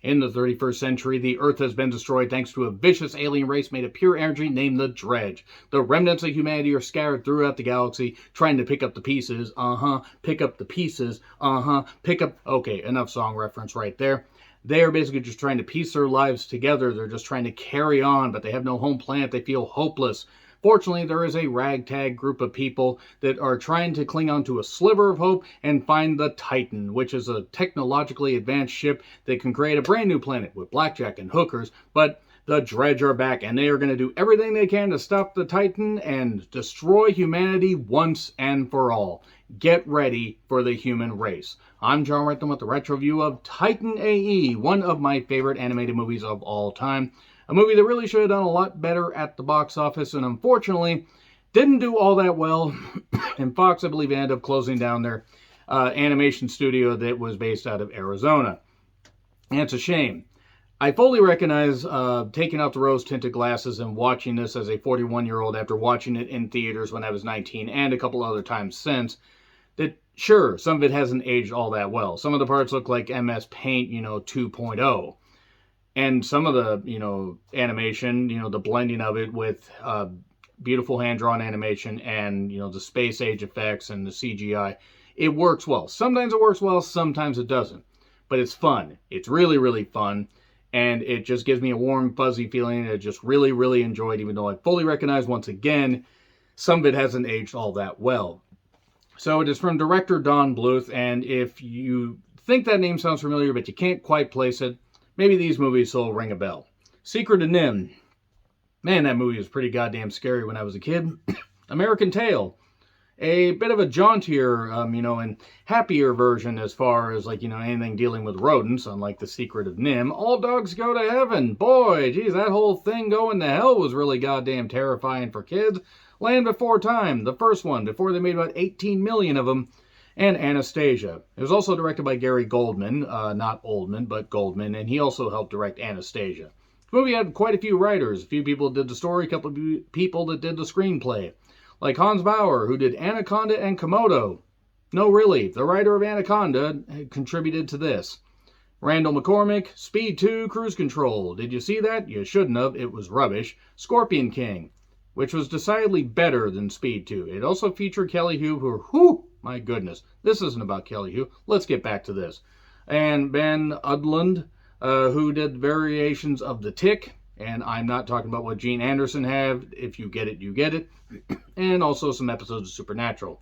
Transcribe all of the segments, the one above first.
In the 31st century, the Earth has been destroyed thanks to a vicious alien race made of pure energy named the Drej. The remnants of humanity are scattered throughout the galaxy, trying to pick up the pieces. Pick up the pieces. Pick up... Okay, enough song reference right there. They are basically just trying to piece their lives together. They're just trying to carry on, but they have no home planet. They feel hopeless. Fortunately, there is a ragtag group of people that are trying to cling on to a sliver of hope and find the Titan, which is a technologically advanced ship that can create a brand new planet with blackjack and hookers, but the Drej are back, and they are going to do everything they can to stop the Titan and destroy humanity once and for all. Get ready for the human race. I'm John Rentham with the retro view of Titan AE, one of my favorite animated movies of all time. A movie that really should have done a lot better at the box office, and unfortunately didn't do all that well. And Fox, I believe, ended up closing down their animation studio that was based out of Arizona. And it's a shame. I fully recognize taking out the rose-tinted glasses and watching this as a 41-year-old after watching it in theaters when I was 19 and a couple other times since, that sure, some of it hasn't aged all that well. Some of the parts look like MS Paint, 2.0. And some of the, animation, the blending of it with beautiful hand-drawn animation and, the space age effects and the CGI, it works well. Sometimes it works well, sometimes it doesn't. But it's fun. It's really, really fun. And it just gives me a warm, fuzzy feeling. I just really, really enjoyed, even though I fully recognize, once again, some of it hasn't aged all that well. So it is from director Don Bluth, and if you think that name sounds familiar, but you can't quite place it, maybe these movies will ring a bell. Secret of NIMH. Man, that movie was pretty goddamn scary when I was a kid. American Tail. A bit of a jauntier, and happier version as far as, anything dealing with rodents, unlike The Secret of NIMH. All dogs go to heaven. Boy, geez, that whole thing going to hell was really goddamn terrifying for kids. Land Before Time, the first one, before they made about 18 million of them. And Anastasia. It was also directed by Gary Goldman, not Oldman, but Goldman, and he also helped direct Anastasia. The movie had quite a few writers. A few people did the story, a couple of people that did the screenplay. Like Hans Bauer, who did Anaconda and Komodo. No, really, the writer of Anaconda contributed to this. Randall McCormick, Speed 2, Cruise Control. Did you see that? You shouldn't have. It was rubbish. Scorpion King, which was decidedly better than Speed 2. It also featured Kelly Hu, who, my goodness, this isn't about Kelly Hu. Let's get back to this. And Ben Udlund, who did variations of The Tick, and I'm not talking about what Gene Anderson had. If you get it, you get it. And also some episodes of Supernatural.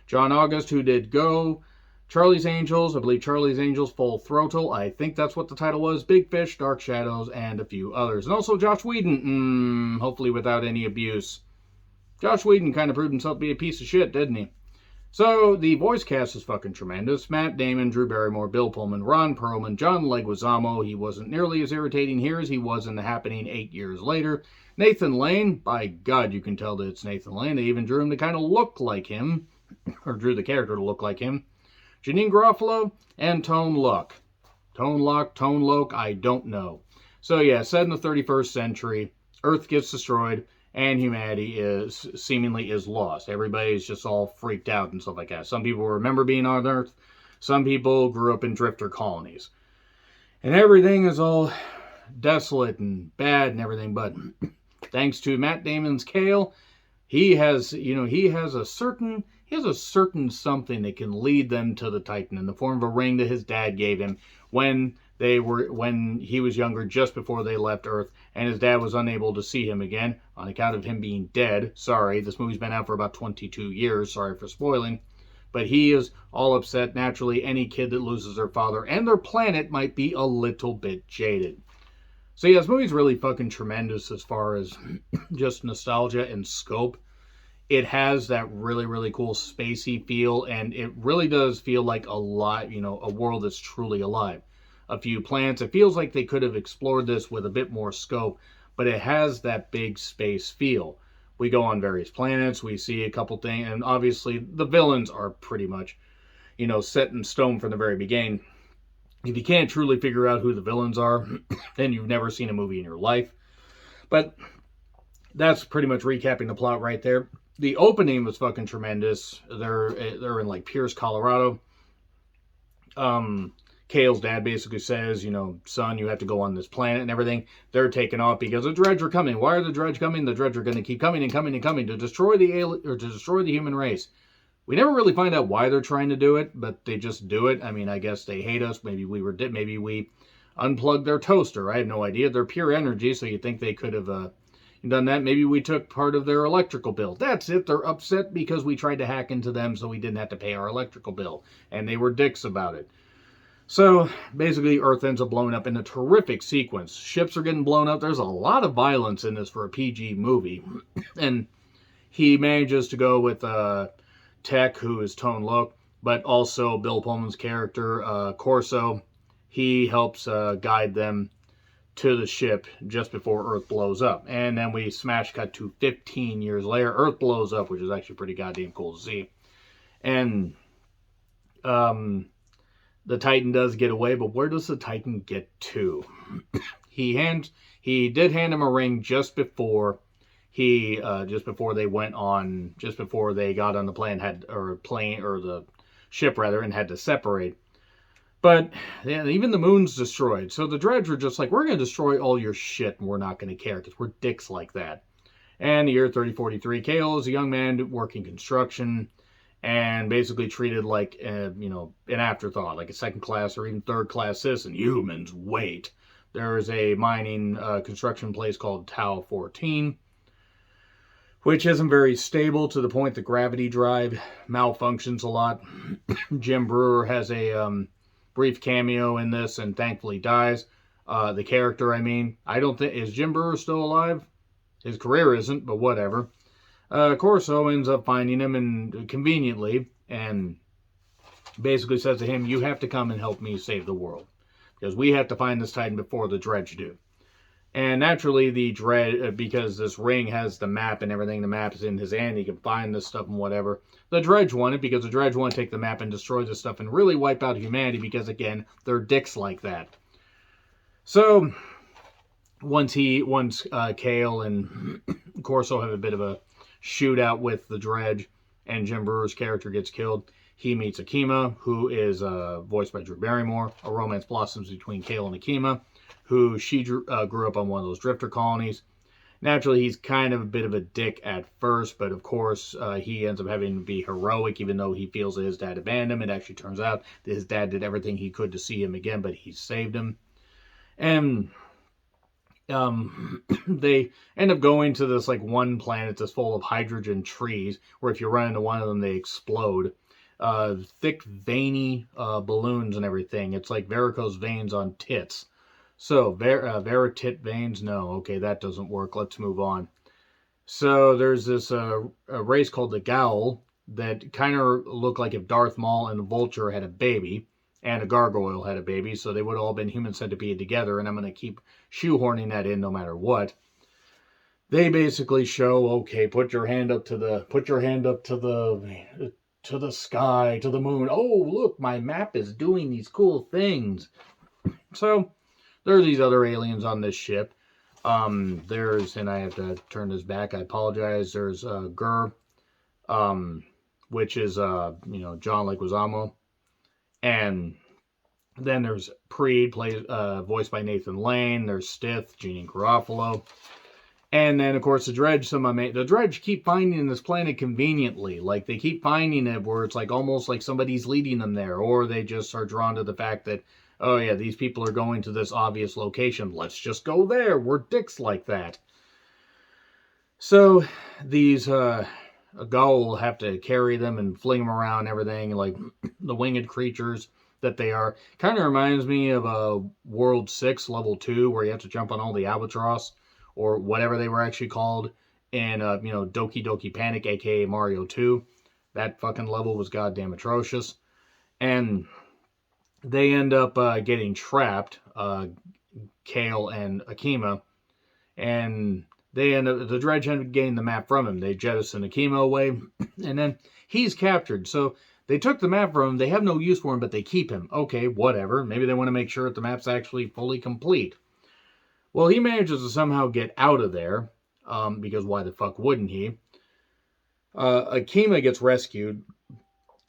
John August, who did Go, Charlie's Angels, I believe Charlie's Angels, Full Throttle, I think that's what the title was, Big Fish, Dark Shadows, and a few others. And also Josh Whedon, hopefully without any abuse. Josh Whedon kind of proved himself to be a piece of shit, didn't he? So, the voice cast is fucking tremendous. Matt Damon, Drew Barrymore, Bill Pullman, Ron Perlman, John Leguizamo. He wasn't nearly as irritating here as he was in The Happening 8 years later. Nathan Lane, by God, you can tell that it's Nathan Lane. They even drew him to kind of look like him, or drew the character to look like him. Janine Garofalo, and Tone Loc. Tone Loc, I don't know. So yeah, set in the 31st century, Earth gets destroyed, and humanity seemingly is lost. Everybody's just all freaked out and stuff like that. Some people remember being on Earth. Some people grew up in drifter colonies. And everything is all desolate and bad and everything, but thanks to Matt Damon's Kale, he has a certain something that can lead them to the Titan in the form of a ring that his dad gave him when he was younger, just before they left Earth, and his dad was unable to see him again on account of him being dead. Sorry, this movie's been out for about 22 years. Sorry for spoiling. But he is all upset. Naturally, any kid that loses their father and their planet might be a little bit jaded. So yeah, this movie's really fucking tremendous as far as just nostalgia and scope. It has that really, really cool spacey feel, and it really does feel like a world that's truly alive. A few planets. It feels like they could have explored this with a bit more scope, but it has that big space feel. We go on various planets, we see a couple things, and obviously the villains are pretty much, set in stone from the very beginning. If you can't truly figure out who the villains are, then you've never seen a movie in your life. But that's pretty much recapping the plot right there. The opening was fucking tremendous. They're in like Pierce, Colorado. Kale's dad basically says, son, you have to go on this planet and everything. They're taking off because the Drej are coming. Why are the Drej coming? The Drej are going to keep coming and coming and coming to destroy to destroy the human race. We never really find out why they're trying to do it, but they just do it. I mean, I guess they hate us. Maybe we unplugged their toaster. I have no idea. They're pure energy, so you'd think they could have done that. Maybe we took part of their electrical bill. That's it. They're upset because we tried to hack into them so we didn't have to pay our electrical bill. And they were dicks about it. So, basically, Earth ends up blowing up in a terrific sequence. Ships are getting blown up. There's a lot of violence in this for a PG movie. And he manages to go with Tech, who is Tone Loc, but also Bill Pullman's character, Corso. He helps guide them to the ship just before Earth blows up. And then we smash cut to 15 years later. Earth blows up, which is actually pretty goddamn cool to see. And the Titan does get away, but where does the Titan get to? He did hand him a ring just before they got on the plane, or the ship rather, and had to separate. But yeah, even the moon's destroyed. So the Drej are just like, we're going to destroy all your shit and we're not going to care because we're dicks like that. And the year 3043, Kale is a young man working construction and basically treated like, an afterthought, like a second class or even third class citizen. Humans, wait. There's a mining construction place called Tau 14, which isn't very stable to the point that gravity drive malfunctions a lot. Jim Brewer has a brief cameo in this and thankfully dies. The character, I don't think, is Jim Brewer still alive? His career isn't, but whatever. Corso ends up finding him and conveniently and basically says to him, you have to come and help me save the world because we have to find this Titan before the Drej do. And naturally, the Drej, because this ring has the map and everything, the map is in his hand, he can find this stuff and whatever. The Drej want it because the Drej want to take the map and destroy this stuff and really wipe out humanity because, again, they're dicks like that. So, once Kale and Corso have a bit of a shootout with the Drej and Jim Brewer's character gets killed, he meets Akima, who is voiced by Drew Barrymore. A romance blossoms between Kale and Akima, who she grew up on one of those drifter colonies. Naturally, he's kind of a bit of a dick at first, but of course, he ends up having to be heroic, even though he feels that his dad abandoned him. It actually turns out that his dad did everything he could to see him again, but he saved him. And they end up going to this one planet that's full of hydrogen trees, where if you run into one of them, they explode. Thick, veiny balloons and everything. It's like varicose veins on tits. So, Veritit veins? No, okay, that doesn't work. Let's move on. So, there's this a race called the Gowl that kind of look like if Darth Maul and a Vulture had a baby, and a Gargoyle had a baby, so they would have all been human centipede together, and I'm going to keep shoehorning that in no matter what. They basically show, okay, put your hand up to the sky, to the moon. Oh, look, my map is doing these cool things. So, there are these other aliens on this ship. And I have to turn this back, I apologize. There's Gur, which is, John Leguizamo. And then there's Preed, voiced by Nathan Lane. There's Stith, Jeanine Garofalo. And then, of course, the Drej. The Drej keep finding this planet conveniently. Like, they keep finding it where it's almost like somebody's leading them there. Or they just are drawn to the fact that, oh yeah, these people are going to this obvious location. Let's just go there. We're dicks like that. So, these Goa'uld have to carry them and fling them around and everything, like the winged creatures that they are. Kind of reminds me of World 6, Level 2, where you have to jump on all the albatross, or whatever they were actually called, in, Doki Doki Panic, aka Mario 2. That fucking level was goddamn atrocious. And they end up getting trapped, Kale and Akima, and the Drej end up getting the map from him. They jettison Akima away, and then he's captured. So they took the map from him. They have no use for him, but they keep him. Okay, whatever. Maybe they want to make sure that the map's actually fully complete. Well, he manages to somehow get out of there, because why the fuck wouldn't he? Akima gets rescued,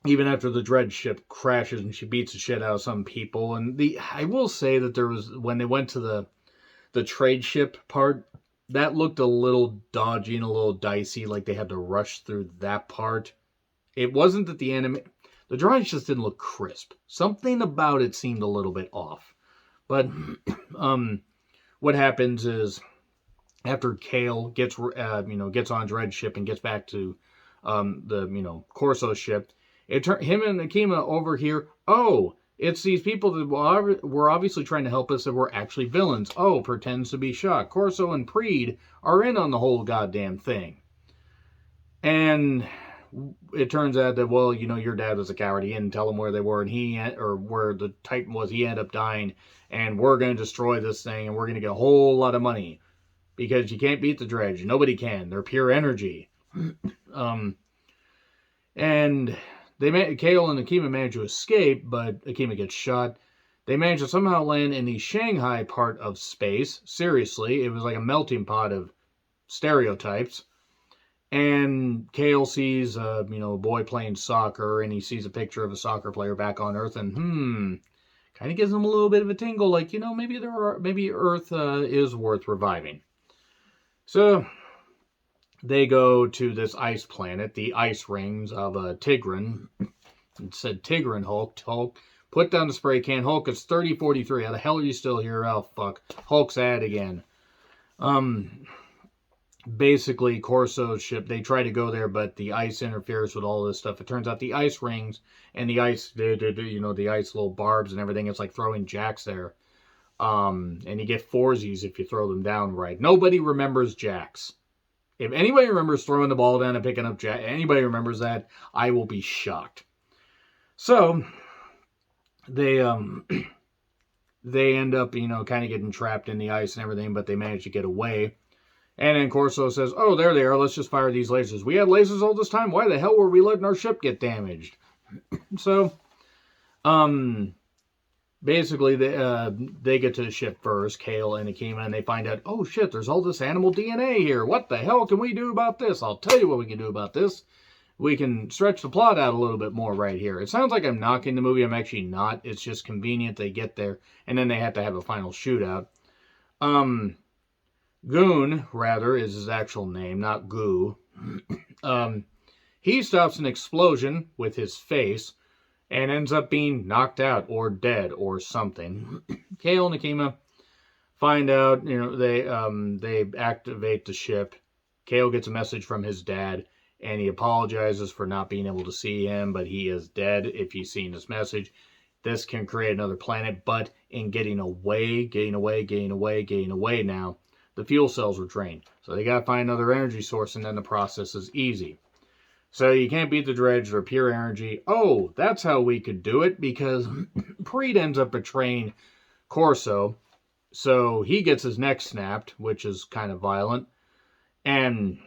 even after the Drej ship crashes and she beats the shit out of some people. And I will say that there was, when they went to the trade ship part, that looked a little dodgy and a little dicey, like they had to rush through that part. It wasn't that the drawings just didn't look crisp. Something about it seemed a little bit off. But what happens is, after Kale gets on Drej ship and gets back to the Corso ship, him and Akima over here. Oh, it's these people that were obviously trying to help us that were actually villains. Oh, pretends to be shocked. Corso and Preed are in on the whole goddamn thing. And it turns out that, well, your dad was a coward. He didn't tell them where they were, or where the Titan was. He ended up dying, and we're going to destroy this thing, and we're going to get a whole lot of money. Because you can't beat the Drej. Nobody can. They're pure energy. And Kale and Akima manage to escape, but Akima gets shot. They manage to somehow land in the Shanghai part of space. Seriously, it was like a melting pot of stereotypes. And Kale sees a boy playing soccer, and he sees a picture of a soccer player back on Earth, and kind of gives him a little bit of a tingle, like, maybe Earth is worth reviving. So they go to this ice planet, the ice rings of Tigran. It said Tigran Hulk. Put down the spray can. Hulk, it's 3043. How the hell are you still here? Oh, fuck. Hulk's ad again. Basically, Corso's ship, they try to go there, but the ice interferes with all this stuff. It turns out the ice rings and the ice, the ice little barbs and everything, it's like throwing jacks there. And you get foursies if you throw them down right. Nobody remembers jacks. If anybody remembers throwing the ball down and picking up jack, anybody remembers that, I will be shocked. So they end up, kind of getting trapped in the ice and everything, but they manage to get away. And then Corso says, "Oh, there they are. Let's just fire these lasers. We had lasers all this time. Why the hell were we letting our ship get damaged?" So, basically, they get to the ship first, Kale and Akima, and they find out, oh shit, there's all this animal DNA here. What the hell can we do about this? I'll tell you what we can do about this. We can stretch the plot out a little bit more right here. It sounds like I'm knocking the movie. I'm actually not. It's just convenient they get there, and then they have to have a final shootout. Goon, rather, is his actual name, not Goo. He stops an explosion with his face, and ends up being knocked out or dead or something. Kale and Akima find out, they activate the ship. Kale gets a message from his dad, and he apologizes for not being able to see him, but he is dead if he's seen this message. This can create another planet, but in getting away now, the fuel cells are drained. So they gotta find another energy source, and then the process is easy. So you can't beat the Drej, they're pure energy. Oh, that's how we could do it, because Preed ends up betraying Corso. So he gets his neck snapped, which is kind of violent. And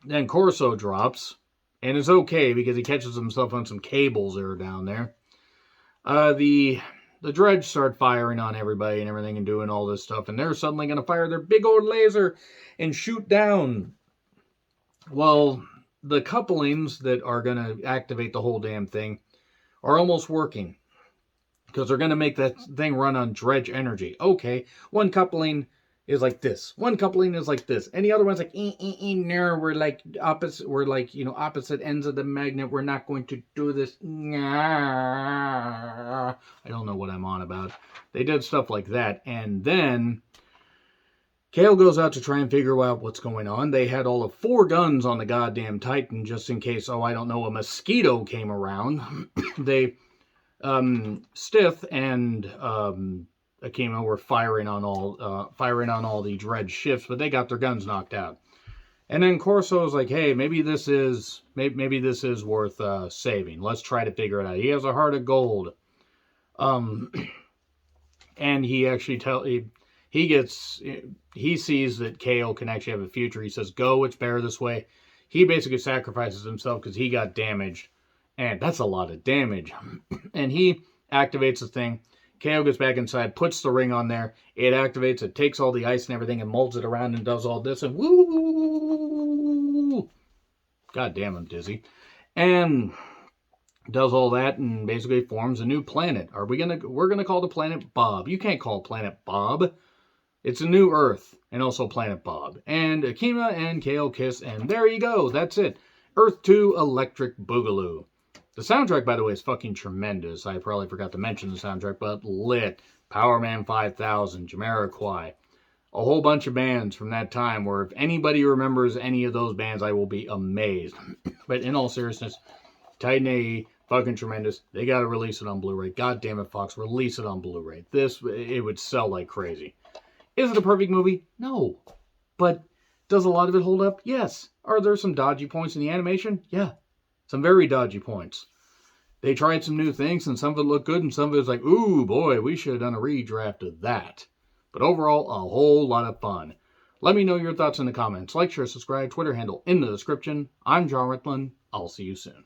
then Corso drops, and is okay because he catches himself on some cables that are down there. The Drej start firing on everybody and everything and doing all this stuff, and they're suddenly going to fire their big old laser and shoot down. Well, the couplings that are going to activate the whole damn thing are almost working, because they're going to make that thing run on Drej energy. Okay, one coupling is like this. One coupling is like this. And the other one's like, no, we're like opposite. We're like, opposite ends of the magnet. We're not going to do this. I don't know what I'm on about. They did stuff like that. And then Kale goes out to try and figure out what's going on. They had all of 4 guns on the goddamn Titan just in case, a mosquito came around. They, Stith and, Akima were firing on all the Drej ships, but they got their guns knocked out. And then Corso was like, "Hey, maybe this is worth saving. Let's try to figure it out." He has a heart of gold, and he actually he sees that Kale can actually have a future. He says, "Go, it's better this way." He basically sacrifices himself because he got damaged, and that's a lot of damage. And he activates the thing. Cameo gets back inside, puts the ring on there. It activates, it takes all the ice and everything and molds it around and does all this. And woo! God damn, I'm dizzy. And Does all that and basically forms a new planet. We're gonna call the planet Bob. You can't call planet Bob. It's a new Earth, and also Planet Bob. And Akima and Kale kiss, and there you go. That's it. Earth 2 Electric Boogaloo. The soundtrack, by the way, is fucking tremendous. I probably forgot to mention the soundtrack, but lit. Power Man 5000, Jamiroquai. A whole bunch of bands from that time where if anybody remembers any of those bands, I will be amazed. But in all seriousness, Titan AE, fucking tremendous. They gotta release it on Blu-ray. God damn it, Fox, release it on Blu-ray. It would sell like crazy. Is it a perfect movie? No. But does a lot of it hold up? Yes. Are there some dodgy points in the animation? Yeah. Some very dodgy points. They tried some new things, and some of it looked good, and some of it was like, ooh, boy, we should have done a redraft of that. But overall, a whole lot of fun. Let me know your thoughts in the comments. Like, share, subscribe, Twitter handle in the description. I'm John Ritlin. I'll see you soon.